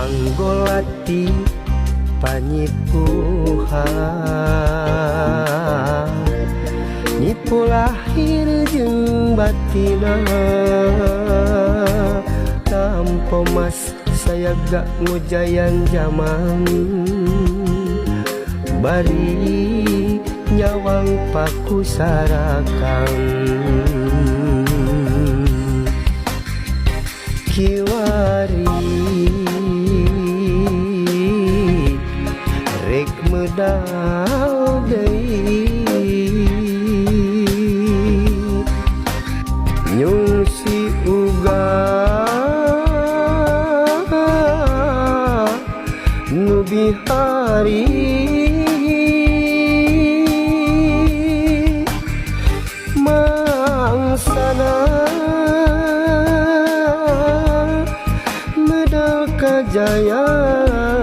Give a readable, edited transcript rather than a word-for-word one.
anggolati panyipuhan nipu lahir jeung batina tanpa mas saya gak ngujayan zaman bari nyawang paku sarakan kiwari rek medal deui nyung si uga nu bihari mangsana medal kejayaan